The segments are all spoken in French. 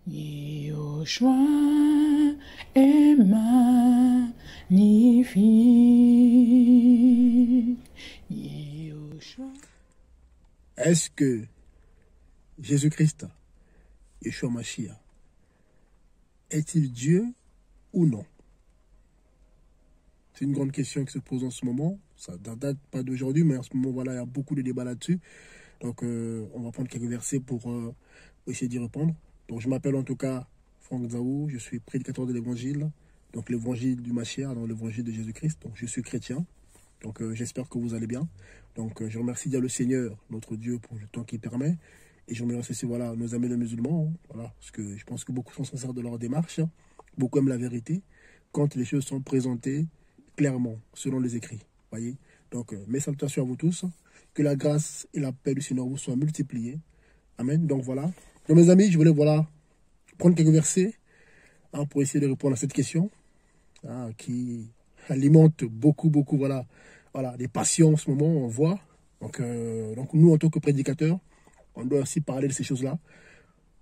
Yoshua est magnifique. Yoshua. Est-ce que Jésus-Christ, Yeshua Mashiach, est-il Dieu ou non? C'est une grande question qui se pose en ce moment. Ça ne date pas d'aujourd'hui, mais en ce moment, voilà, il y a beaucoup de débats là-dessus. Donc, on va prendre quelques versets pour essayer d'y répondre. Donc, je m'appelle en tout cas Franck Zaou, je suis prédicateur de l'évangile, donc l'évangile du Mashiach, donc l'évangile de Jésus-Christ. Donc, je suis chrétien. Donc, j'espère que vous allez bien. Donc, je remercie bien le Seigneur, notre Dieu, pour le temps qu'il permet. Et je remercie aussi, voilà, nos amis les musulmans, hein, voilà, parce que je pense que beaucoup sont sincères de leur démarche. Hein, beaucoup aiment la vérité quand les choses sont présentées clairement, selon les écrits. Voyez. Donc, mes salutations à vous tous. Que la grâce et la paix du Seigneur vous soient multipliées. Amen. Donc, voilà. Donc, mes amis, je voulais, voilà, prendre quelques versets hein, pour essayer de répondre à cette question hein, qui alimente beaucoup, voilà, des passions en ce moment, on voit. Donc, nous, en tant que prédicateurs, on doit aussi parler de ces choses-là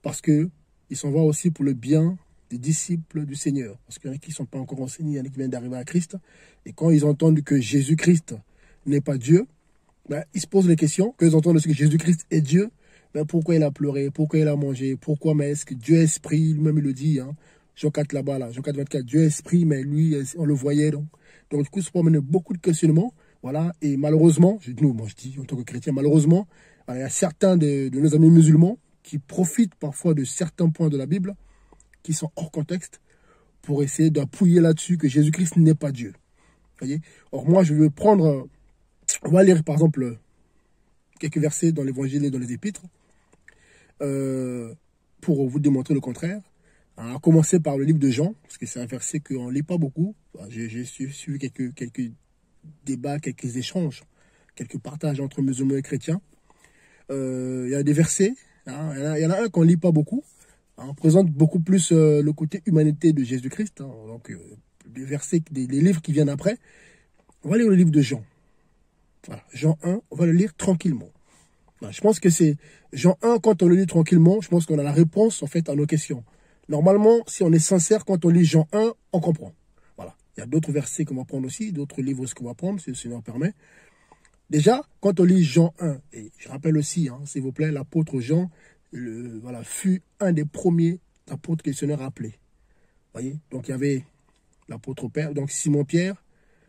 parce qu'il s'en va aussi pour le bien des disciples du Seigneur. Parce qu'il y en a qui ne sont pas encore enseignés, il y en a qui viennent d'arriver à Christ. Et quand ils entendent que Jésus-Christ n'est pas Dieu, ben, ils se posent les questions. Quand ils entendent que Jésus-Christ est Dieu, ben, pourquoi il a pleuré, pourquoi il a mangé, pourquoi, mais est-ce que Dieu est esprit, lui-même il le dit, hein, Jean 4 là-bas, là, Jean 4, 24, Dieu est esprit, mais lui, on le voyait. Donc du coup, ça promène beaucoup de questionnements. Voilà, et malheureusement, je dis en tant que chrétien, malheureusement, il y a certains de nos amis musulmans qui profitent parfois de certains points de la Bible qui sont hors contexte pour essayer d'appuyer là-dessus que Jésus-Christ n'est pas Dieu. Voyez. Or, moi, je vais prendre, on va lire par exemple quelques versets dans l'évangile et dans les épîtres pour vous démontrer le contraire. Alors, à commencer par le livre de Jean, parce que c'est un verset qu'on ne lit pas beaucoup. J'ai suivi quelques débats, quelques échanges, quelques partages entre musulmans et chrétiens. Il y a des versets, hein, il y en a un qu'on ne lit pas beaucoup. On présente beaucoup plus le côté humanité de Jésus-Christ. Hein, donc, des versets, des livres qui viennent après. On va lire le livre de Jean. Voilà, Jean 1, on va le lire tranquillement. Voilà, je pense que c'est Jean 1, quand on le lit tranquillement, je pense qu'on a la réponse en fait à nos questions. Normalement, si on est sincère, quand on lit Jean 1, on comprend. Voilà. Il y a d'autres versets qu'on va prendre aussi, d'autres livres qu'on va prendre, si le Seigneur permet. Déjà, quand on lit Jean 1, et je rappelle aussi, hein, s'il vous plaît, l'apôtre Jean, voilà, fut un des premiers apôtres que le Seigneur a appelé. Voyez, donc il y avait l'apôtre Pierre, donc Simon-Pierre,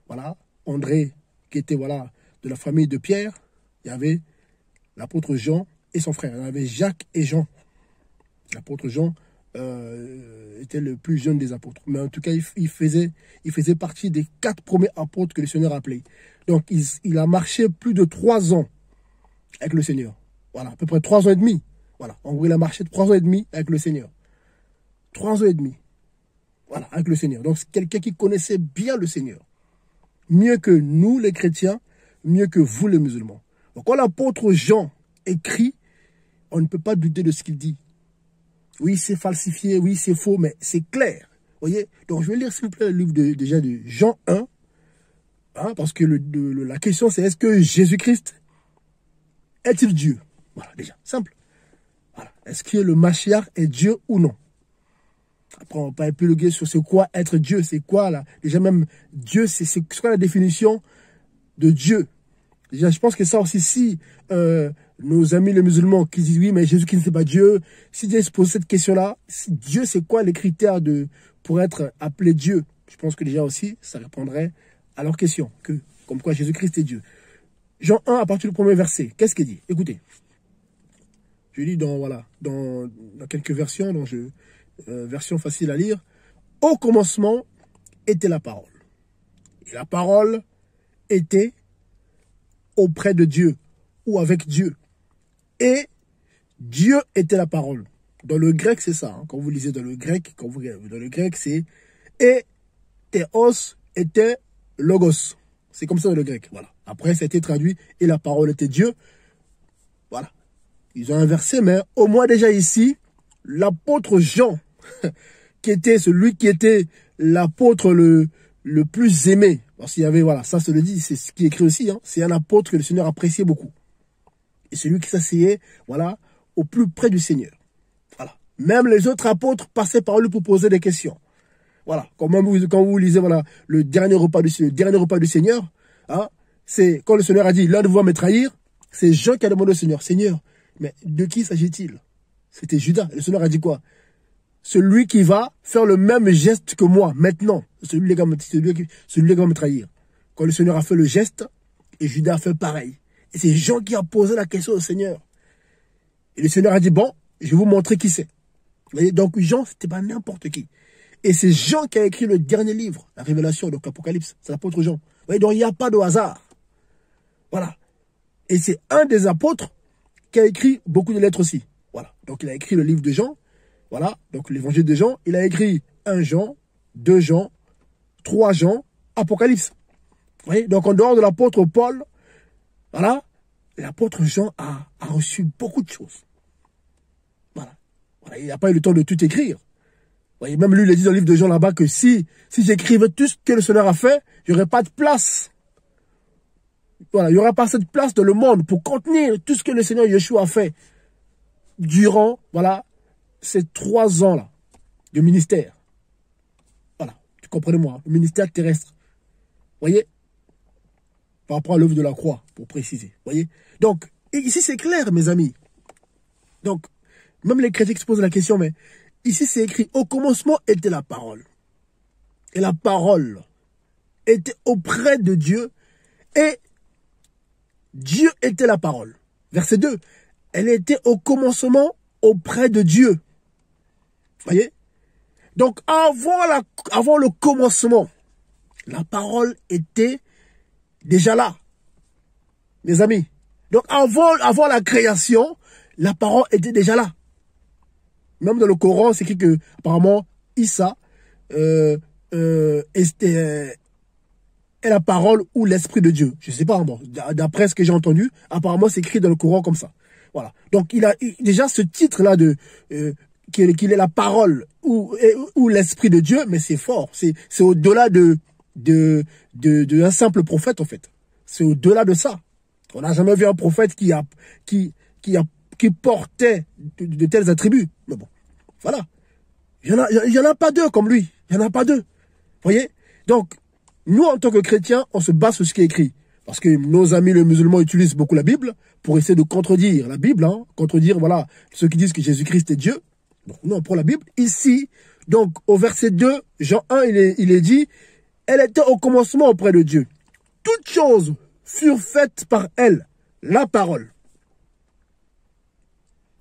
voilà, André, qui était voilà, de la famille de Pierre, il y avait l'apôtre Jean et son frère, il y avait Jacques et Jean. L'apôtre Jean était le plus jeune des apôtres, mais en tout cas, il faisait partie des 4 premiers apôtres que le Seigneur a appelés. Donc, il a marché plus de 3 ans avec le Seigneur. Voilà, à peu près 3 ans et demi. Voilà, en gros, il a marché 3 ans et demi avec le Seigneur. 3 ans et demi. Voilà, avec le Seigneur. Donc, c'est quelqu'un qui connaissait bien le Seigneur. Mieux que nous, les chrétiens, mieux que vous, les musulmans. Donc, quand l'apôtre Jean écrit, on ne peut pas douter de ce qu'il dit. Oui, c'est falsifié, oui, c'est faux, mais c'est clair. Vous voyez? Donc, je vais lire, s'il vous plaît, le livre déjà de Jean 1. Hein, parce que la question, c'est est-ce que Jésus-Christ est-il Dieu? Voilà, déjà, simple. Voilà. Est-ce que le Mashiach est Dieu ou non? Après, on va pas épiloguer sur c'est quoi être Dieu. C'est quoi, là? Déjà, même Dieu, c'est quoi la définition de Dieu? Déjà, je pense que ça aussi, si nos amis les musulmans qui disent oui, mais Jésus-Christ n'est pas Dieu, si Dieu se pose cette question-là, si Dieu, c'est quoi les critères pour être appelé Dieu? Je pense que déjà aussi, ça répondrait à leur question, comme quoi Jésus-Christ est Dieu. Jean 1, à partir du premier verset, qu'est-ce qu'il dit? Écoutez. Je lis dans quelques versions, version facile à lire. Au commencement était la parole. Et la parole était auprès de Dieu ou avec Dieu. Et Dieu était la parole. Dans le grec, c'est ça. Hein, quand vous lisez dans le grec, c'est et théos était logos. C'est comme ça dans le grec. Voilà. Après, ça a été traduit et la parole était Dieu. Voilà. Ils ont inversé, mais au moins déjà ici, l'apôtre Jean, qui était celui qui était l'apôtre le plus aimé. Parce qu'il y avait, voilà, ça se le dit, c'est ce qui est écrit aussi, hein, c'est un apôtre que le Seigneur appréciait beaucoup. Et celui qui s'asseyait, voilà, au plus près du Seigneur. Voilà. Même les autres apôtres passaient par lui pour poser des questions. Voilà. Quand vous lisez voilà, le dernier repas du Seigneur, hein, c'est quand le Seigneur a dit, l'un de vous va me trahir, c'est Jean qui a demandé au Seigneur, Seigneur, mais de qui s'agit-il? C'était Judas. Le Seigneur a dit quoi? Celui qui va faire le même geste que moi, maintenant, celui qui va me trahir. Quand le Seigneur a fait le geste, et Judas a fait pareil. Et c'est Jean qui a posé la question au Seigneur. Et le Seigneur a dit, bon, je vais vous montrer qui c'est. Vous voyez, donc Jean, c'était pas n'importe qui. Et c'est Jean qui a écrit le dernier livre, la Révélation, donc l'Apocalypse. C'est l'apôtre Jean. Vous voyez, donc il n'y a pas de hasard. Voilà. Et c'est un des apôtres qui a écrit beaucoup de lettres aussi. Voilà. Donc il a écrit le livre de Jean. Voilà. Donc l'évangile de Jean. Il a écrit 1 Jean, 2 Jean, 3 Jean, Apocalypse. Vous voyez, donc en dehors de l'apôtre Paul, voilà, l'apôtre Jean a reçu beaucoup de choses. Voilà. Voilà. Il n'a pas eu le temps de tout écrire. Vous voyez, même lui, il a dit dans le livre de Jean là-bas que si j'écrivais tout ce que le Seigneur a fait, il n'y aurait pas de place. Voilà, il n'y aura pas cette place dans le monde pour contenir tout ce que le Seigneur Yeshua a fait durant, voilà, ces 3 ans-là de ministère. Voilà, tu comprenez-moi, le ministère terrestre. Vous voyez, par rapport à l'œuvre de la croix, pour préciser. Vous voyez, donc, ici c'est clair, mes amis. Donc, même les chrétiens qui se posent la question, mais ici c'est écrit, au commencement était la parole. Et la parole était auprès de Dieu et Dieu était la parole. Verset 2. Elle était au commencement auprès de Dieu. Voyez? Donc, avant le commencement, la parole était déjà là. Mes amis. Donc, avant la création, la parole était déjà là. Même dans le Coran, c'est écrit que, apparemment, Issa, est la parole ou l'esprit de Dieu. Je ne sais pas, bon, d'après ce que j'ai entendu, apparemment c'est écrit dans le Coran comme ça. Voilà. Donc il a déjà ce titre-là de qu'il est la parole ou l'esprit de Dieu, mais c'est fort. C'est au-delà de un simple prophète en fait. C'est au-delà de ça. On n'a jamais vu un prophète qui portait de tels attributs. Mais bon, voilà. Il y en a pas deux comme lui. Il y en a pas deux. Vous voyez? Donc nous, en tant que chrétiens, on se base sur ce qui est écrit. Parce que nos amis les musulmans utilisent beaucoup la Bible pour essayer de contredire la Bible, hein, contredire, voilà, ceux qui disent que Jésus-Christ est Dieu. Donc, nous, on prend la Bible. Ici, donc, au verset 2, Jean 1, il est dit, elle était au commencement auprès de Dieu. Toutes choses furent faites par elle, la parole.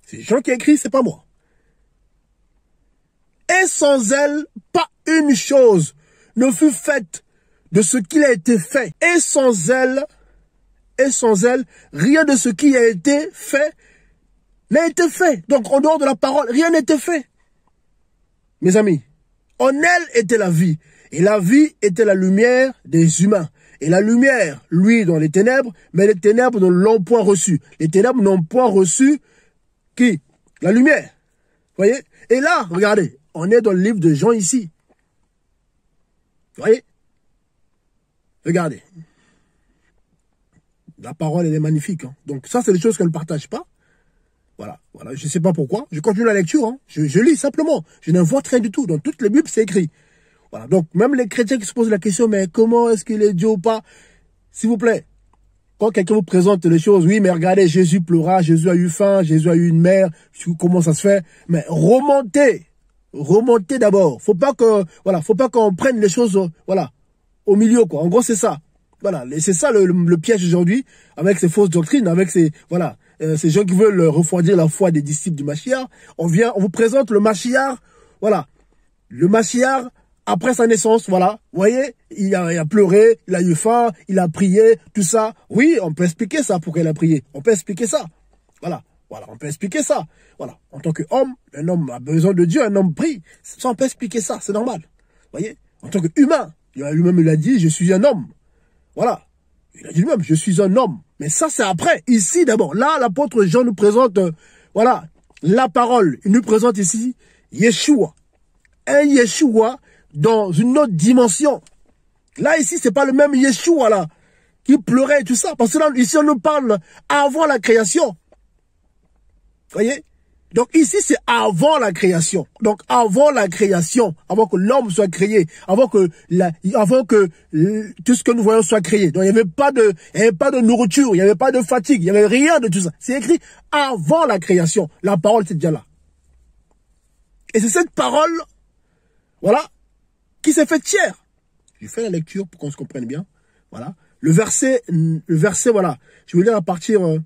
C'est Jean qui a écrit, c'est pas moi. Et sans elle, pas une chose ne fut faite de ce qui a été fait. Et sans elle, rien de ce qui a été fait n'a été fait. Donc, en dehors de la parole, rien n'a été fait. Mes amis, en elle était la vie. Et la vie était la lumière des humains. Et la lumière, lui, dans les ténèbres, mais les ténèbres ne l'ont point reçu. Les ténèbres n'ont point reçu qui? La lumière. Vous voyez? Et là, regardez, on est dans le livre de Jean ici. Vous voyez? Regardez. La parole, elle est magnifique. Hein. Donc, ça, c'est des choses qu'elle ne partage pas. Voilà. Voilà. Je ne sais pas pourquoi. Je continue la lecture. Hein. Je lis simplement. Je n'invente rien du tout. Dans toutes les Bibles, c'est écrit. Voilà. Donc, même les chrétiens qui se posent la question, mais comment est-ce qu'il est Dieu ou pas? S'il vous plaît. Quand quelqu'un vous présente les choses, oui, mais regardez, Jésus pleura, Jésus a eu faim, Jésus a eu une mère, comment ça se fait? Mais remontez. Remontez d'abord. Faut pas qu'on prenne les choses, voilà, au milieu, quoi. En gros, c'est ça. Voilà. Et c'est ça le piège aujourd'hui, avec ces fausses doctrines, avec ces gens qui veulent refroidir la foi des disciples du Mashiach. On vous présente le Mashiach, voilà. Le Mashiach, après sa naissance, voilà. Vous voyez, il a pleuré, il a eu faim, il a prié, tout ça. Oui, on peut expliquer ça, pourquoi il a prié. On peut expliquer ça. Voilà. Voilà, on peut expliquer ça. Voilà. En tant qu'homme, un homme a besoin de Dieu, un homme prie. Ça, on peut expliquer ça, c'est normal. Vous voyez? En tant qu'humain, lui-même, il a dit, je suis un homme. Voilà. Il a dit lui-même, je suis un homme. Mais ça, c'est après. Ici, d'abord. Là, l'apôtre Jean nous présente, voilà, la parole. Il nous présente ici Yeshua. Un Yeshua dans une autre dimension. Là, ici, c'est pas le même Yeshua, là, qui pleurait et tout ça. Parce que là, ici, on nous parle avant la création. Vous voyez? Donc ici, c'est avant la création. Donc avant la création, avant que l'homme soit créé, avant que tout ce que nous voyons soit créé. Donc il n'y avait pas de nourriture, il n'y avait pas de fatigue, il n'y avait rien de tout ça. C'est écrit avant la création. La parole, c'est déjà là. Et c'est cette parole, voilà, qui s'est faite chair. Je fais la lecture pour qu'on se comprenne bien. Voilà. Le verset, voilà. Je vais lire à partir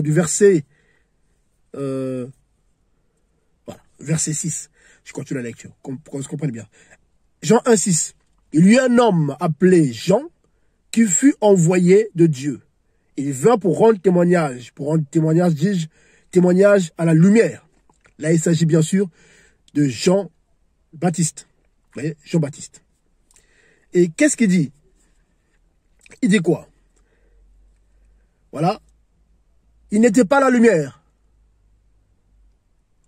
du verset, voilà, verset 6. Je continue la lecture, pour qu'on se comprenne bien. Jean 1, 6. Il y eut un homme appelé Jean qui fut envoyé de Dieu. Il vint pour rendre témoignage. Pour rendre témoignage, dis-je, témoignage à la lumière. Là, il s'agit bien sûr de Jean-Baptiste. Vous voyez, Jean-Baptiste. Et qu'est-ce qu'il dit? Il dit quoi? Voilà. Il n'était pas la lumière.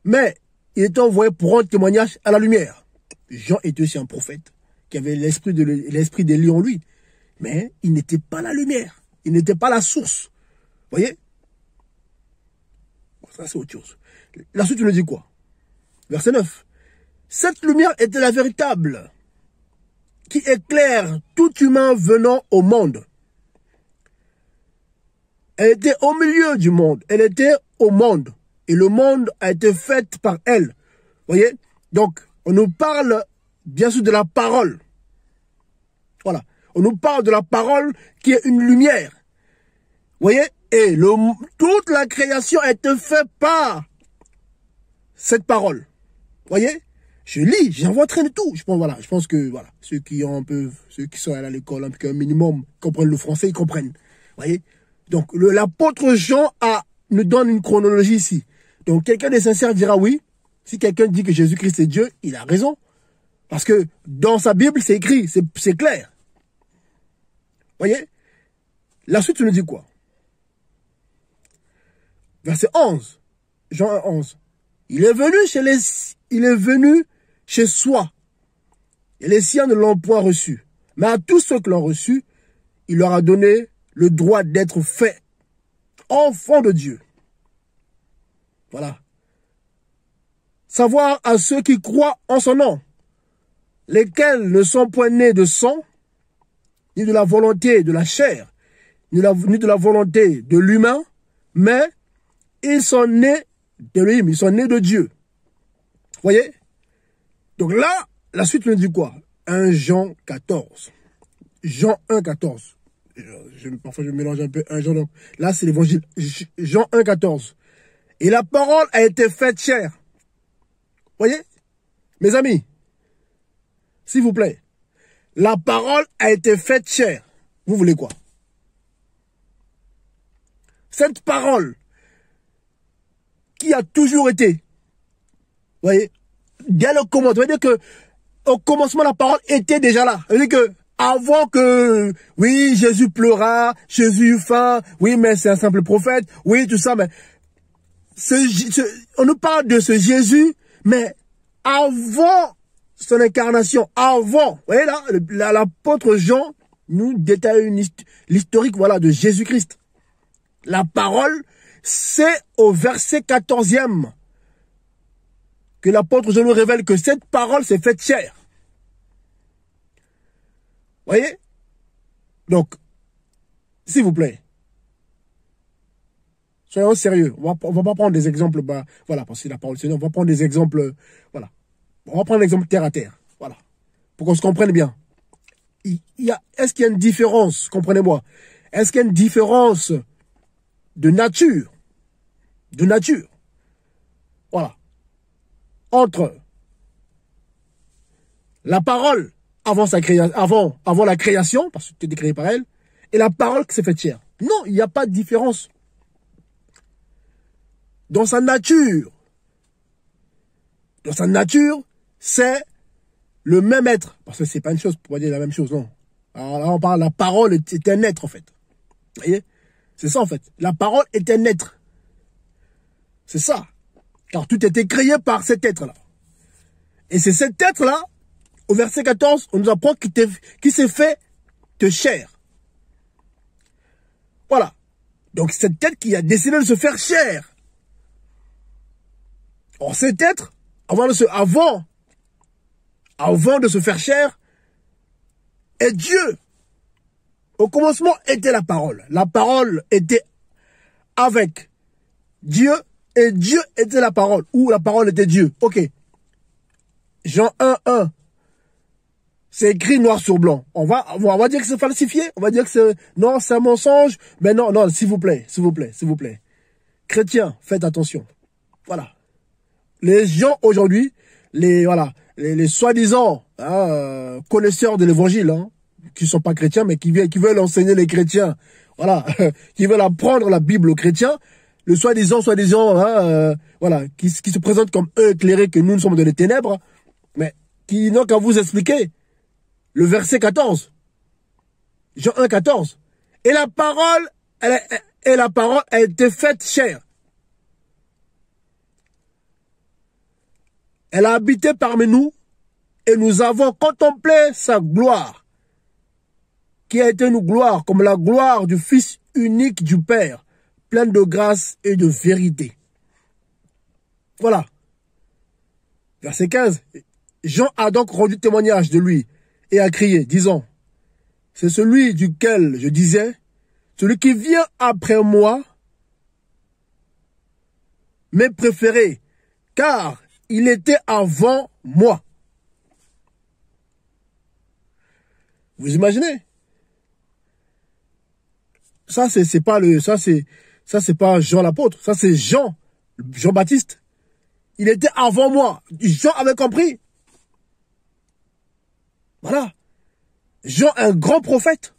Mais il était envoyé pour rendre témoignage à la lumière. Jean était aussi un prophète qui avait l'esprit d'Élie en lui. Mais il n'était pas la lumière. Il n'était pas la source. Vous voyez? Ça, c'est autre chose. La suite, il nous dit quoi? Verset 9. Cette lumière était la véritable, qui éclaire tout humain venant au monde. Elle était au milieu du monde. Elle était au monde. Et le monde a été fait par elle. Vous voyez? Donc, on nous parle, bien sûr, de la parole. Voilà. On nous parle de la parole qui est une lumière. Vous voyez? Et toute la création a été faite par cette parole. Vous voyez? Je lis, j'invente rien du tout. Je pense que voilà, ceux qui sont allés à l'école, un peu un minimum, comprennent le français, ils comprennent. Vous voyez? Donc l'apôtre Jean nous donne une chronologie ici. Donc quelqu'un de sincère dira oui. Si quelqu'un dit que Jésus-Christ est Dieu, il a raison. Parce que dans sa Bible, c'est écrit, c'est clair. Vous voyez? La suite nous dit quoi? Verset 11. Jean 11. Il est venu chez soi. Et les siens ne l'ont point reçu. Mais à tous ceux qui l'ont reçu, il leur a donné le droit d'être fait enfants de Dieu. Voilà. Savoir à ceux qui croient en son nom, lesquels ne sont point nés de sang, ni de la volonté de la chair, ni de la volonté de l'humain, mais ils sont nés de lui, ils sont nés de Dieu. Vous voyez? Donc là, la suite nous dit quoi? 1 Jean 14. Jean 1, 14. Parfois je mélange un peu 1 Jean. Donc là, c'est l'évangile. Jean 1, 14. Et la parole a été faite chair. Vous voyez? Mes amis, s'il vous plaît, la parole a été faite chair. Vous voulez quoi? Cette parole qui a toujours été, vous voyez, dès le commencement, ça veut dire que au commencement, la parole était déjà là. Ça veut dire que avant que, oui, Jésus pleura, Jésus eut faim, oui, mais c'est un simple prophète, oui, tout ça, mais on nous parle de ce Jésus, mais avant son incarnation, avant, vous voyez là, l'apôtre Jean nous détaille l'historique, voilà, de Jésus-Christ. La parole, c'est au verset 14e que l'apôtre Jean nous révèle que cette parole s'est faite chair. Vous voyez? Donc, s'il vous plaît, soyons sérieux. On va pas prendre des exemples, voilà, parce que la parole, on va prendre des exemples, voilà. On va prendre l'exemple terre à terre, voilà, pour qu'on se comprenne bien. Est-ce qu'il y a une différence, comprenez-moi, est-ce qu'il y a une différence de nature, voilà, entre la parole avant la création, parce que tu es créé par elle, et la parole qui s'est faite chair? Non, il n'y a pas de différence. Dans sa nature, c'est le même être. Parce que c'est pas une chose pour dire la même chose, non. Alors là, on parle, la parole est un être, en fait. Vous voyez? C'est ça, en fait. La parole est un être. C'est ça. Car tout était créé par cet être-là. Et c'est cet être-là, au verset 14, on nous apprend qui s'est fait de chair. Voilà. Donc cet être qui a décidé de se faire chair. Or cet être, avant de se faire chair, est Dieu. Au commencement était la parole. La parole était avec Dieu et Dieu était la parole. Ou la parole était Dieu. Ok. Jean 1:1. C'est écrit noir sur blanc. On va dire que c'est falsifié. On va dire que c'est... Non, c'est un mensonge. Mais non, non, s'il vous plaît, s'il vous plaît, s'il vous plaît. Chrétiens, faites attention. Voilà. Les gens aujourd'hui, les soi-disant connaisseurs de l'évangile, hein, qui sont pas chrétiens, mais qui veulent enseigner les chrétiens, voilà, qui veulent apprendre la Bible aux chrétiens, le soi-disant, voilà, qui se présentent comme eux éclairés, que nous sommes dans les ténèbres, mais qui n'ont qu'à vous expliquer le verset 14, Jean 1:14, et la parole a été faite chair. Elle a habité parmi nous et nous avons contemplé sa gloire, qui a été une gloire comme la gloire du Fils unique du Père, pleine de grâce et de vérité. Voilà. Verset 15. Jean a donc rendu témoignage de lui et a crié, disant, c'est celui duquel je disais, celui qui vient après moi m'est préféré, car il était avant moi. Vous imaginez? Ça c'est pas Jean l'apôtre, ça c'est Jean-Baptiste. Il était avant moi. Jean avait compris. Voilà. Jean, un grand prophète.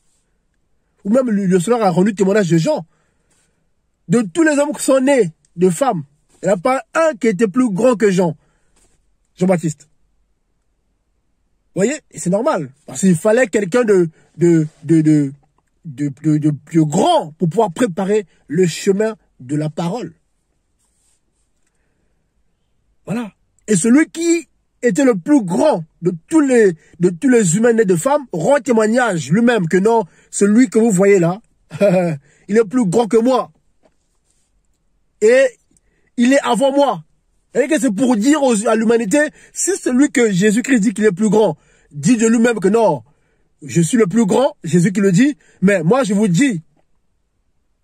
Ou même le Seigneur a rendu témoignage de Jean. De tous les hommes qui sont nés de femmes, il n'y en a pas un qui était plus grand que Jean-Baptiste. Vous voyez? Et c'est normal. Parce qu'il fallait quelqu'un de plus grand pour pouvoir préparer le chemin de la parole. Voilà. Et celui qui était le plus grand de tous les humains nés de femmes rend témoignage lui-même que non, celui que vous voyez là, il est plus grand que moi. Et il est avant moi. Et que c'est pour dire à l'humanité, si celui que Jésus-Christ dit qu'il est plus grand, dit de lui-même que non, je suis le plus grand, Jésus qui le dit, mais moi je vous dis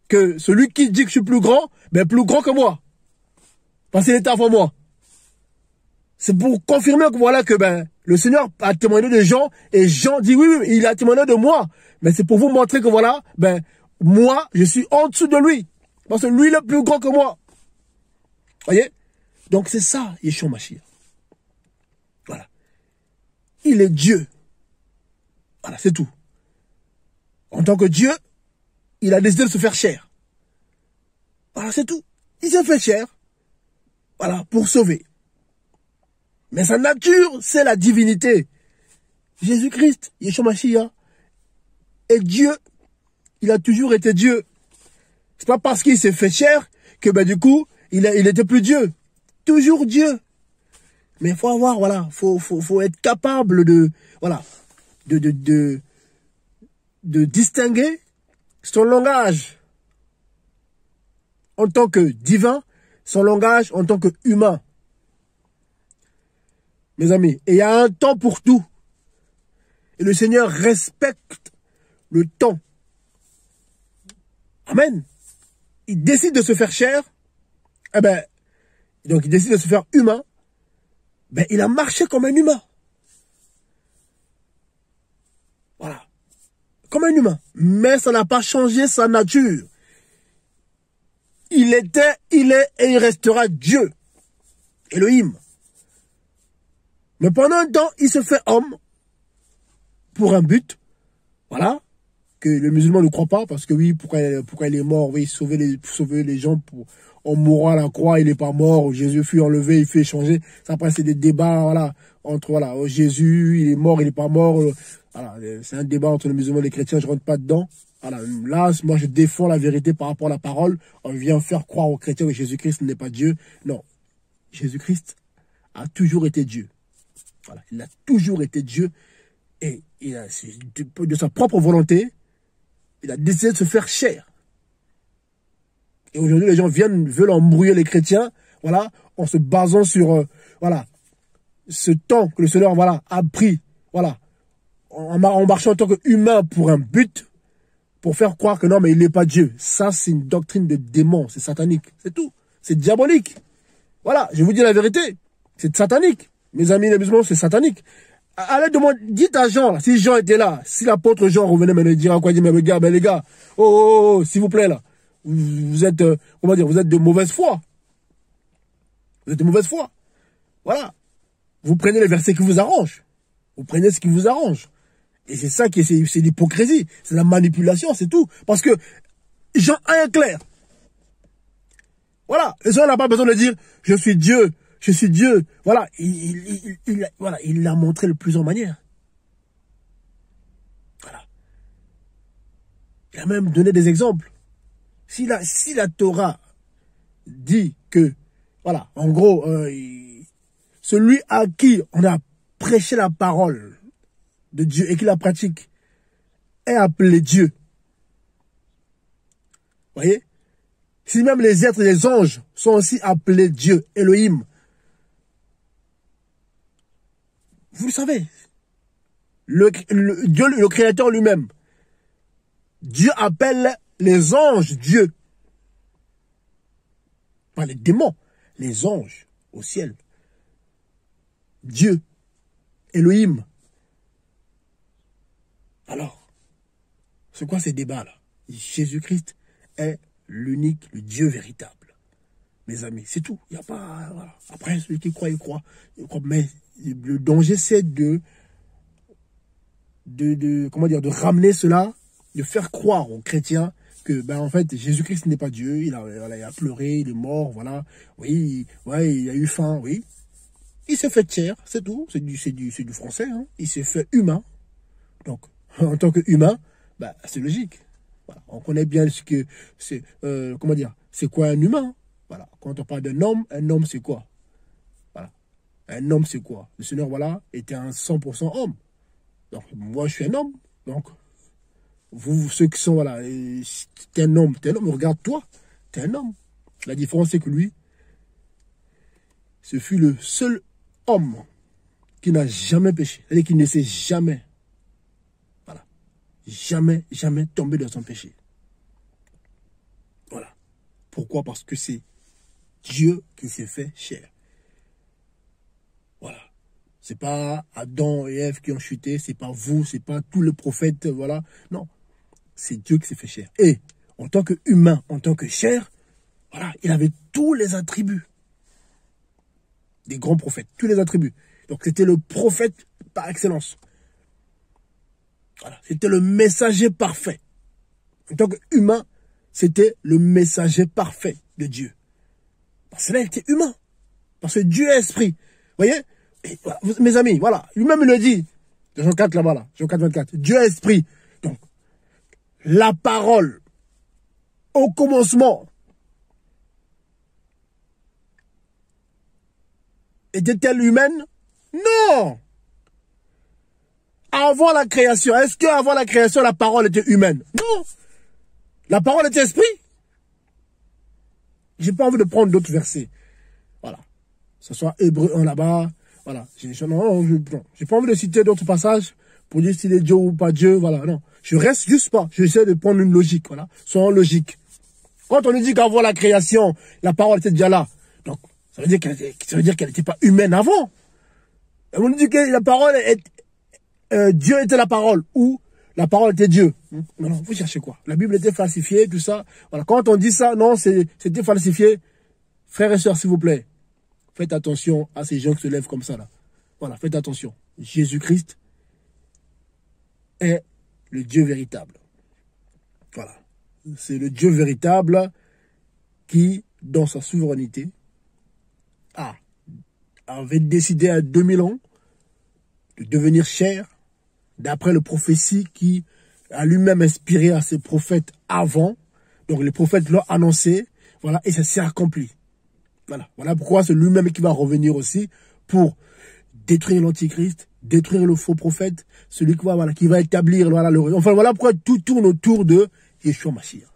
que celui qui dit que je suis plus grand, ben plus grand que moi. Parce qu'il était avant moi. C'est pour confirmer que voilà que ben le Seigneur a témoigné de Jean et Jean dit oui, il a témoigné de moi. Mais c'est pour vous montrer que voilà, ben moi je suis en dessous de lui. Parce que lui il est plus grand que moi. Voyez? Donc c'est ça Yeshua Mashiach. Voilà. Il est Dieu. Voilà, c'est tout. En tant que Dieu, il a décidé de se faire chair. Voilà, c'est tout. Il s'est fait chair. Voilà, pour sauver. Mais sa nature, c'est la divinité. Jésus-Christ, Yeshua Mashiach, est Dieu. Il a toujours été Dieu. C'est pas parce qu'il s'est fait chair que ben du coup, il était plus Dieu. Toujours Dieu. Mais il faut avoir, voilà, faut être capable de, voilà, de distinguer son langage en tant que divin, son langage en tant que humain. Mes amis, et il y a un temps pour tout. Et le Seigneur respecte le temps. Amen. Il décide de se faire chair. Eh ben, donc il décide de se faire humain. Ben, il a marché comme un humain. Voilà. Comme un humain. Mais ça n'a pas changé sa nature. Il était, il est et il restera Dieu. Elohim. Mais pendant un temps, il se fait homme pour un but. Voilà. Que le musulman ne croit pas. Parce que oui, pourquoi il est mort? Oui, sauver les gens en mourant à la croix, il n'est pas mort. Jésus fut enlevé, il fut échangé. Ça, après, c'est des débats, voilà. Entre, voilà, Jésus, il est mort, il n'est pas mort. Voilà. C'est un débat entre les musulmans et les chrétiens. Je rentre pas dedans. Voilà. Là, moi, je défends la vérité par rapport à la parole. On vient faire croire aux chrétiens que Jésus-Christ n'est pas Dieu. Non. Jésus-Christ a toujours été Dieu. Voilà. Il a toujours été Dieu. Et il a, de sa propre volonté, il a décidé de se faire chair. Et aujourd'hui, les gens veulent embrouiller les chrétiens, voilà, en se basant sur, voilà, ce temps que le Seigneur, voilà, a pris, voilà, en marchant en tant qu'humain pour un but, pour faire croire que non, mais il n'est pas Dieu. Ça, c'est une doctrine de démon, c'est satanique, c'est tout. C'est diabolique. Voilà, je vous dis la vérité, c'est satanique. Mes amis les musulmans, c'est satanique. Allez, dites à Jean, là, si Jean était là, si l'apôtre Jean revenait me dire quoi, dire, mais les gars, oh, s'il vous plaît, là, vous êtes, comment dire, vous êtes de mauvaise foi. Vous êtes de mauvaise foi. Voilà. Vous prenez les versets qui vous arrangent. Vous prenez ce qui vous arrange. Et c'est ça qui est, c'est l'hypocrisie. C'est la manipulation, c'est tout. Parce que Jean 1 est clair. Voilà. Le Seigneur n'a pas besoin de dire, je suis Dieu. Je suis Dieu. Voilà. Voilà. Il l'a montré de plusieurs manières. Voilà. Il a même donné des exemples. Si la Torah dit que, voilà, en gros, celui à qui on a prêché la parole de Dieu et qui la pratique est appelé Dieu. Vous voyez? Si même les êtres et les anges sont aussi appelés Dieu, Elohim, vous le savez, Dieu, le Créateur lui-même, Dieu appelle les anges Dieu. Pas les démons, les anges au ciel. Dieu, Elohim. Alors, c'est quoi ces débats-là? Jésus-Christ est l'unique, le Dieu véritable. Mes amis, c'est tout. Il n'y a pas... Voilà. Après, celui qui croit, il croit. Mais le danger, c'est comment dire, de ramener cela, de faire croire aux chrétiens que, ben, en fait, Jésus-Christ n'est pas Dieu. Il a pleuré, il est mort, voilà. Oui, ouais, il a eu faim, oui. Il s'est fait chair, c'est tout. C'est du français, hein. Il s'est fait humain. Donc, en tant qu'humain, bah, c'est logique. Voilà. On connaît bien ce que c'est, comment dire, c'est quoi un humain? Voilà. Quand on parle d'un homme, un homme c'est quoi? Voilà. Un homme c'est quoi? Le Seigneur, voilà, était un 100% homme. Donc, moi je suis un homme. Donc, vous, ceux qui sont, voilà, t'es un homme, regarde-toi, t'es un homme. La différence c'est que lui, ce fut le seul homme qui n'a jamais péché. C'est-à-dire qu'il ne s'est jamais, voilà, jamais tombé dans son péché. Voilà. Pourquoi? Parce que c'est Dieu qui s'est fait chair. Voilà. C'est pas Adam et Ève qui ont chuté, c'est pas vous, c'est pas tous les prophètes, voilà. Non. C'est Dieu qui s'est fait chair. Et en tant qu'humain, en tant que chair, voilà, il avait tous les attributs des grands prophètes, tous les attributs. Donc c'était le prophète par excellence. Voilà, c'était le messager parfait. En tant qu'humain, c'était le messager parfait de Dieu. Parce que là, il était humain. Parce que Dieu est esprit. Vous voyez? Et voilà, mes amis, voilà. Lui-même, il le dit. Jean 4 là-bas, là. Jean 4, 24. Dieu est esprit. Donc, la parole, au commencement, était-elle humaine? Non! Avant la création, est-ce qu'avant la création, la parole était humaine? Non! La parole était esprit. J'ai pas envie de prendre d'autres versets. Voilà. Que ce soit Hébreu 1 là-bas. Voilà. J'ai pas envie de citer d'autres passages pour dire s'il est Dieu ou pas Dieu. Voilà. Non. Je reste juste pas. J'essaie de prendre une logique. Voilà. Soyons logique. Quand on nous dit qu'avant la création, la parole était déjà là. Donc, ça veut dire qu'elle n'était pas humaine avant. Et on nous dit que la parole Dieu était la parole. Ou la parole était Dieu. Non, vous cherchez quoi? La Bible était falsifiée, tout ça. Voilà. Quand on dit ça, non, c'était falsifié. Frères et sœurs, s'il vous plaît, faites attention à ces gens qui se lèvent comme ça, là. Voilà, faites attention. Jésus-Christ est le Dieu véritable. Voilà. C'est le Dieu véritable qui, dans sa souveraineté, avait décidé à 2000 ans de devenir chair, d'après le prophétie qui a lui-même inspiré à ses prophètes avant. Donc les prophètes l'ont annoncé, voilà, et ça s'est accompli. Voilà, voilà pourquoi c'est lui-même qui va revenir aussi pour détruire l'antichrist, détruire le faux prophète, celui qui va, voilà, qui va établir, voilà, enfin voilà pourquoi tout tourne autour de Yeshua Mashiach.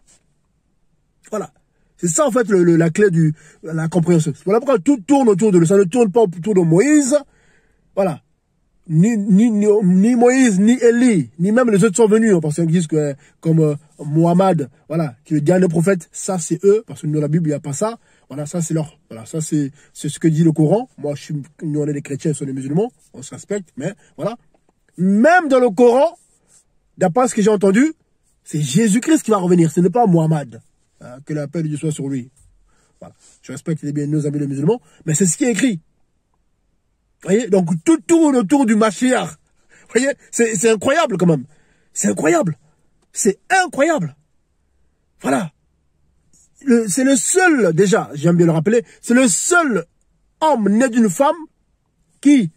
Voilà. C'est ça, en fait, la clé de la compréhension. Voilà pourquoi tout tourne autour de lui. Ça ne tourne pas autour de Moïse. Voilà. Ni Moïse, ni Élie, ni même les autres sont venus, parce qu'ils disent que, comme Mohammed, voilà, qui est le dernier prophète, ça c'est eux, parce que dans la Bible, il n'y a pas ça. Voilà, ça c'est leur, voilà, ça c'est ce que dit le Coran. Moi, nous on est des chrétiens, ils sont des musulmans, on se respecte, mais voilà. Même dans le Coran, d'après ce que j'ai entendu, c'est Jésus-Christ qui va revenir, ce n'est pas Mohammed. Que la paix de Dieu soit sur lui. Voilà. Je respecte bien nos amis les musulmans, mais c'est ce qui est écrit. Vous voyez, donc tout tourne autour du Mashiach. Vous voyez, c'est incroyable quand même. C'est incroyable. C'est incroyable. Voilà. C'est le seul, déjà, j'aime bien le rappeler, c'est le seul homme né d'une femme qui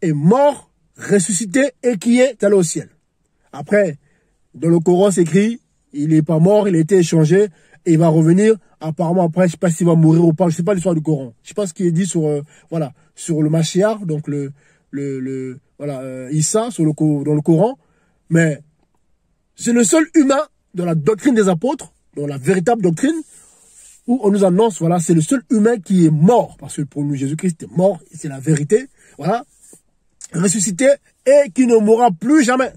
est mort, ressuscité et qui est allé au ciel. Après, dans le Coran, c'est écrit, il n'est pas mort, il a été échangé et il va revenir. Apparemment, après, je ne sais pas s'il va mourir ou pas. Je ne sais pas l'histoire du Coran. Je ne sais pas ce qui est dit sur, voilà, sur le Mashiach, donc voilà, Issa, dans le Coran. Mais c'est le seul humain dans la doctrine des apôtres, dans la véritable doctrine, où on nous annonce, voilà, c'est le seul humain qui est mort. Parce que pour nous, Jésus-Christ est mort, c'est la vérité. Voilà. Ressuscité et qui ne mourra plus jamais.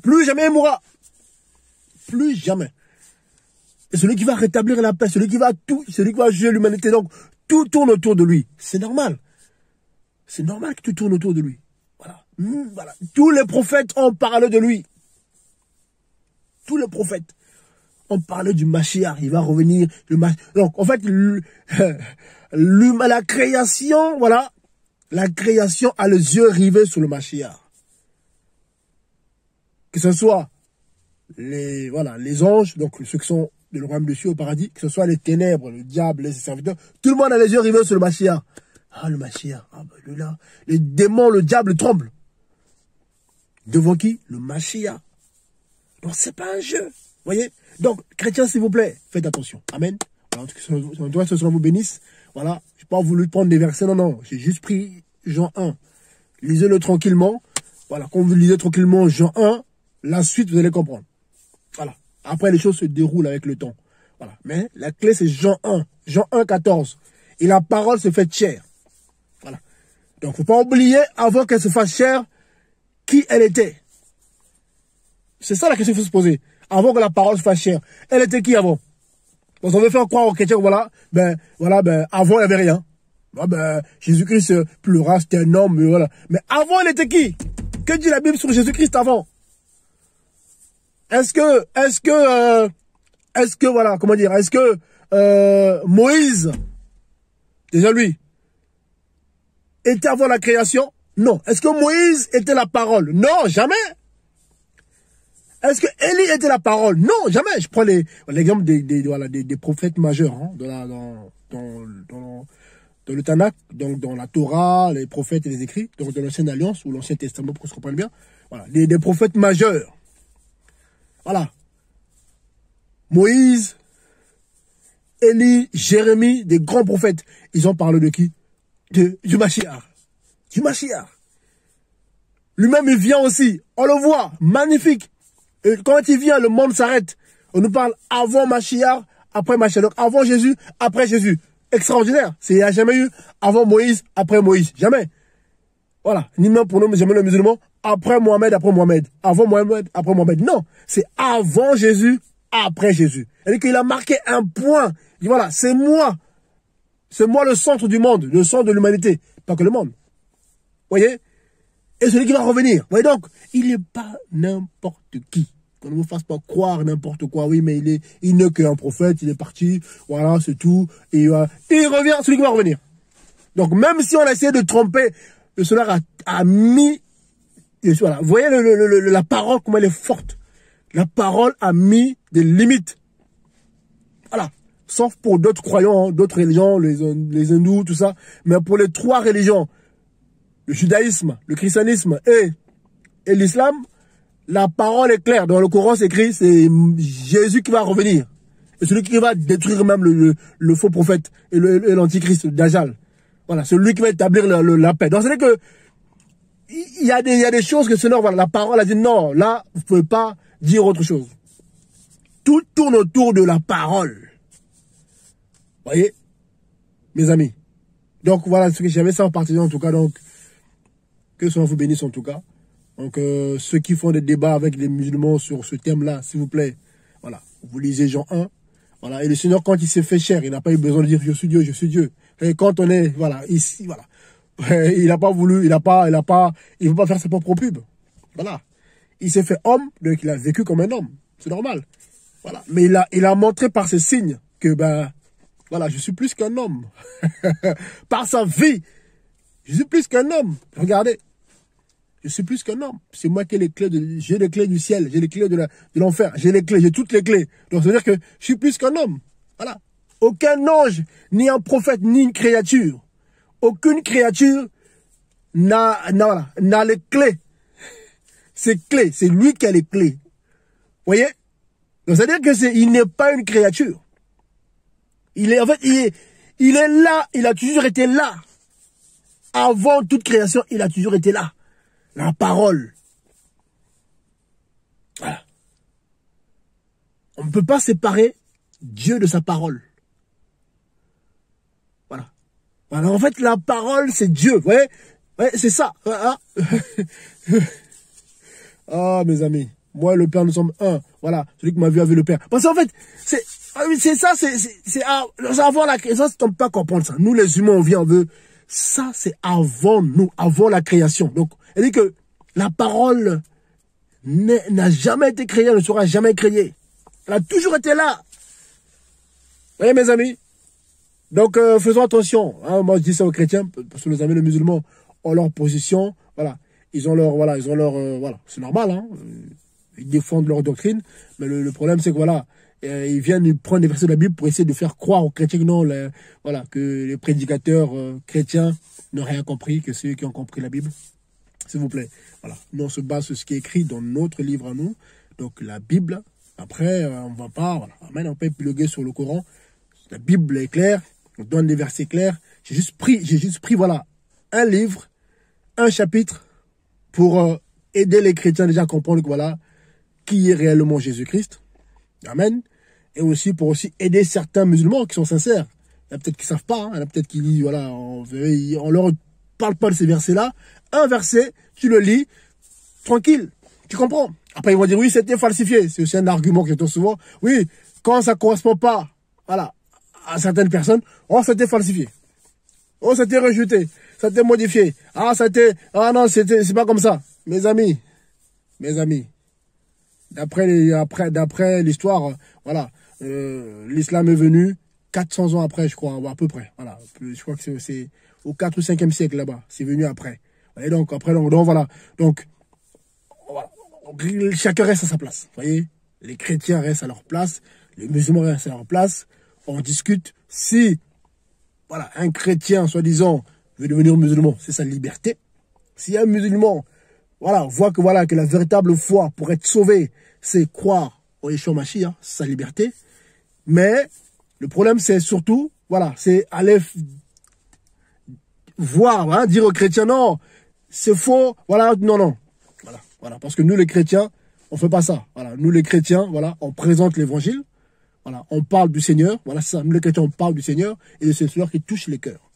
Plus jamais il mourra. Plus jamais. Et celui qui va rétablir la paix, celui qui va juger l'humanité. Donc, tout tourne autour de lui. C'est normal. C'est normal que tout tourne autour de lui. Voilà. Voilà. Tous les prophètes ont parlé de lui. Tous les prophètes ont parlé du Mashiach. Il va revenir. Donc, en fait, la création, voilà. La création a les yeux rivés sur le Mashiach. Que ce soit les anges, donc ceux qui sont de le royaume de Dieu au paradis, que ce soit les ténèbres, le diable, les serviteurs, tout le monde a les yeux rivés sur le Mashiach. Ah, le Mashiach, ah ben lui là, les démons, le diable tremblent. Devant qui? Le Mashiach. Donc c'est pas un jeu, voyez. Donc, chrétiens, s'il vous plaît, faites attention. Amen. Alors, que ce soit vous bénisse. Voilà, je n'ai pas voulu prendre des versets, non, j'ai juste pris Jean 1. Lisez-le tranquillement. Voilà, quand vous lisez tranquillement Jean 1, la suite, vous allez comprendre. Voilà. Après, les choses se déroulent avec le temps. Voilà. Mais la clé, c'est Jean 1. Jean 1, 14. Et la parole se fait chair. Voilà. Donc, il ne faut pas oublier, avant qu'elle se fasse chair, qui elle était. C'est ça la question qu'il faut se poser. Avant que la parole se fasse chair. Elle était qui avant? Parce qu'on veut faire croire aux chrétiens, avant, il n'y avait rien. Jésus-Christ pleura, c'était un homme, mais voilà. Mais avant, elle était qui? Que dit la Bible sur Jésus-Christ avant? Est-ce que Moïse, déjà lui, était avant la création? Non. Est-ce que Moïse était la parole? Non, jamais. Est-ce que Élie était la parole? Non, jamais. Je prends l'exemple des prophètes majeurs, hein, dans le Tanakh, donc dans la Torah, les prophètes et les écrits, donc dans l'Ancienne Alliance ou l'Ancien Testament, pour qu'on se comprenne bien. Voilà, des prophètes majeurs. Voilà. Moïse, Élie, Jérémie, des grands prophètes. Ils ont parlé de qui? Du Mashiach. Du Mashiach. Lui-même, il vient aussi. On le voit. Magnifique. Et quand il vient, le monde s'arrête. On nous parle avant Mashiach, après Mashiach. Donc avant Jésus, après Jésus. Extraordinaire. Il n'y a jamais eu avant Moïse, après Moïse. Jamais. Voilà. Ni même pour nous, jamais les musulmans. Après Mohamed, après Mohamed. Avant Mohamed, après Mohamed. Non. C'est avant Jésus, après Jésus. C'est-à-dire qu'il a marqué un point. Il dit voilà, c'est moi. C'est moi le centre du monde, le centre de l'humanité. Pas que le monde. Vous voyez? Et celui qui va revenir. Vous voyez donc, il n'est pas n'importe qui. Qu'on ne vous fasse pas croire n'importe quoi. Oui, mais il n'est qu'un prophète, il est parti. Voilà, c'est tout. Et il revient, celui qui va revenir. Donc, même si on a essayé de tromper, le Seigneur a mis. Voilà, vous voyez la parole, comment elle est forte. La parole a mis des limites. Voilà. Sauf pour d'autres croyants, hein, d'autres religions, les hindous, tout ça. Mais pour les trois religions, le judaïsme, le christianisme et l'islam, la parole est claire. Dans le Coran, c'est écrit, c'est Jésus qui va revenir. Et celui qui va détruire même le faux prophète et l'antichrist, le Dajjal. Voilà, c'est lui qui va établir la paix. Donc, c'est que il y a des choses que sinon, voilà, la parole a dit non, là, vous ne pouvez pas dire autre chose. Tout tourne autour de la parole. Voyez, mes amis. Donc voilà ce que j'avais ça en partie en tout cas. Donc que soit vous bénisse en tout cas. Donc ceux qui font des débats avec les musulmans sur ce thème-là, s'il vous plaît, voilà, vous lisez Jean 1. Voilà, et le Seigneur quand il s'est fait chair, il n'a pas eu besoin de dire je suis Dieu, je suis Dieu. Et quand on est voilà ici, voilà, il n'a pas voulu, il veut pas faire sa propre pub. Voilà, il s'est fait homme, donc il a vécu comme un homme, c'est normal. Voilà, mais il a montré par ses signes que ben voilà, je suis plus qu'un homme. Par sa vie, je suis plus qu'un homme. Regardez, je suis plus qu'un homme. C'est moi qui ai les clés j'ai les clés du ciel, j'ai les clés de l'enfer, j'ai les clés, j'ai toutes les clés. Donc ça veut dire que je suis plus qu'un homme. Voilà. Aucun ange, ni un prophète, ni une créature. Aucune créature n'a les clés. Ces clés, c'est lui qui a les clés. Vous voyez? Donc ça veut dire que il n'est pas une créature. Il est là, il a toujours été là. Avant toute création, il a toujours été là. La parole. Voilà. On ne peut pas séparer Dieu de sa parole. Voilà. Voilà. En fait, la parole, c'est Dieu. Vous voyez? Ouais, c'est ça. Ah, mes amis. Moi et le Père, nous sommes un. Voilà. Celui qui m'a vu a vu le Père. Parce qu'en fait, c'est ça, c'est avant la création. Ça, on ne peut pas comprendre ça. Nous, les humains, on vient, on veut. Ça, c'est avant nous, avant la création. Donc, elle dit que la parole n'a jamais été créée, elle ne sera jamais créée. Elle a toujours été là. Vous voyez, mes amis? Donc, faisons attention. Hein. Moi, je dis ça aux chrétiens, parce que les amis, les musulmans ont leur position. Voilà. Ils ont leur, voilà, voilà. C'est normal, hein. Ils défendent leur doctrine. Mais le problème, c'est que, voilà, ils viennent prendre des versets de la Bible pour essayer de faire croire aux chrétiens que non, voilà, que les prédicateurs chrétiens n'ont rien compris, que c'est eux qui ont compris la Bible. S'il vous plaît. Voilà. Nous, on se base sur ce qui est écrit dans notre livre à nous. Donc, la Bible. Après, on va pas, voilà. Amen, on peut épiloguer sur le Coran. La Bible est claire. On donne des versets clairs. J'ai juste pris, voilà, un livre, un chapitre pour aider les chrétiens déjà à comprendre que, voilà, qui est réellement Jésus-Christ. Amen. Et aussi pour aider certains musulmans qui sont sincères. Il y en a peut-être qui ne savent pas. Hein. Il y en a peut-être qui disent, voilà, on leur parle pas de ces versets-là. Un verset, tu le lis, tranquille, tu comprends. Après, ils vont dire, oui, c'était falsifié. C'est aussi un argument que j'entends souvent. Oui, quand ça ne correspond pas, voilà, à certaines personnes, oh, c'était falsifié. Oh, c'était rejeté. C'était modifié. Ah, non, c'est pas comme ça. Mes amis, d'après l'histoire, voilà, l'islam est venu 400 ans après, je crois, à peu près. Voilà, je crois que c'est au 4 ou 5e siècle là-bas. C'est venu après. Et donc, après, donc voilà. Donc, voilà. Chacun reste à sa place. Vous voyez? Les chrétiens restent à leur place. Les musulmans restent à leur place. On discute. Si, voilà, un chrétien, soi-disant, veut devenir musulman, c'est sa liberté. Si un musulman, voilà, voit que, voilà, que la véritable foi pour être sauvé, c'est croire au Yeshua Mashiach, c'est sa liberté. Mais, le problème, c'est surtout, voilà, c'est aller voir, hein, dire aux chrétiens, non, c'est faux, voilà, non. Voilà, parce que nous, les chrétiens, on fait pas ça. Voilà, nous, les chrétiens, voilà, on présente l'évangile, voilà, on parle du Seigneur, voilà, ça, nous, les chrétiens, on parle du Seigneur, et de ce Seigneur qui touche les cœurs.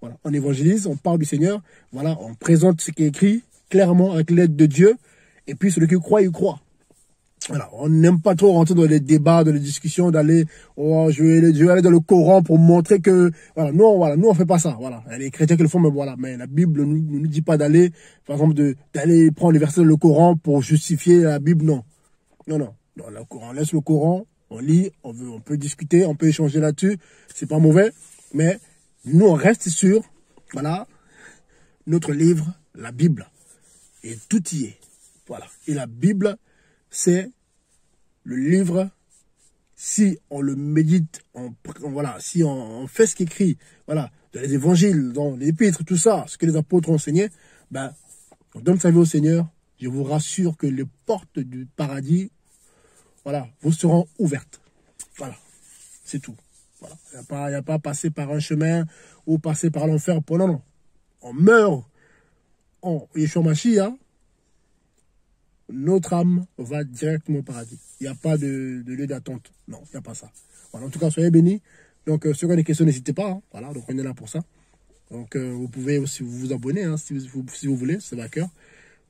Voilà, on évangélise, on parle du Seigneur, voilà, on présente ce qui est écrit clairement avec l'aide de Dieu, et puis celui qui croit, il croit. Voilà, on n'aime pas trop rentrer dans les débats, dans les discussions, d'aller, oh, je vais aller dans le Coran pour montrer que, voilà, nous on fait pas ça, voilà. Les chrétiens qui le font, mais voilà, mais la Bible ne nous dit pas d'aller, par exemple, d'aller prendre les versets dans le Coran pour justifier la Bible, non. Non, le Coran, on laisse le Coran, on lit, on peut discuter, on peut échanger là-dessus, c'est pas mauvais, mais nous on reste sur, voilà, notre livre, la Bible. Et tout y est. Voilà. Et la Bible, c'est le livre, si on le médite, voilà, si on fait ce qui est écrit, voilà, dans les évangiles, dans les épîtres, tout ça, ce que les apôtres ont enseigné, ben, on donne sa vie au Seigneur. Je vous rassure que les portes du paradis, voilà, vous seront ouvertes. Voilà. C'est tout. Voilà. Il n'y a pas passer par un chemin ou passer par l'enfer. Non. On meurt en Yeshua Mashiach, notre âme va directement au paradis. Il n'y a pas de lieu d'attente. Non, il n'y a pas ça. Voilà, en tout cas, soyez bénis. Donc, si vous avez des questions, n'hésitez pas. Hein. Voilà, donc on est là pour ça. Donc, vous pouvez aussi vous abonner hein, si vous voulez, c'est à cœur.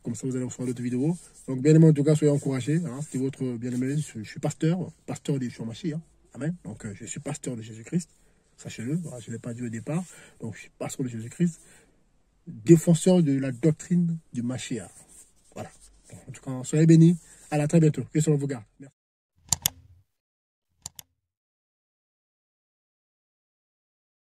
Comme ça, vous allez recevoir d'autres vidéos. Donc, bien aimé, en tout cas, soyez encouragés. Hein. C'était votre bien aimé. Je suis pasteur de Yeshua Mashiach. Hein. Amen. Donc, je suis pasteur de Jésus-Christ. Sachez-le, voilà, je ne l'ai pas dit au départ. Donc, je suis pasteur de Jésus-Christ. Défenseur de la doctrine du Mashiach. Voilà. En tout cas, soyez bénis. À la très bientôt. Que selon vos gars. Merci.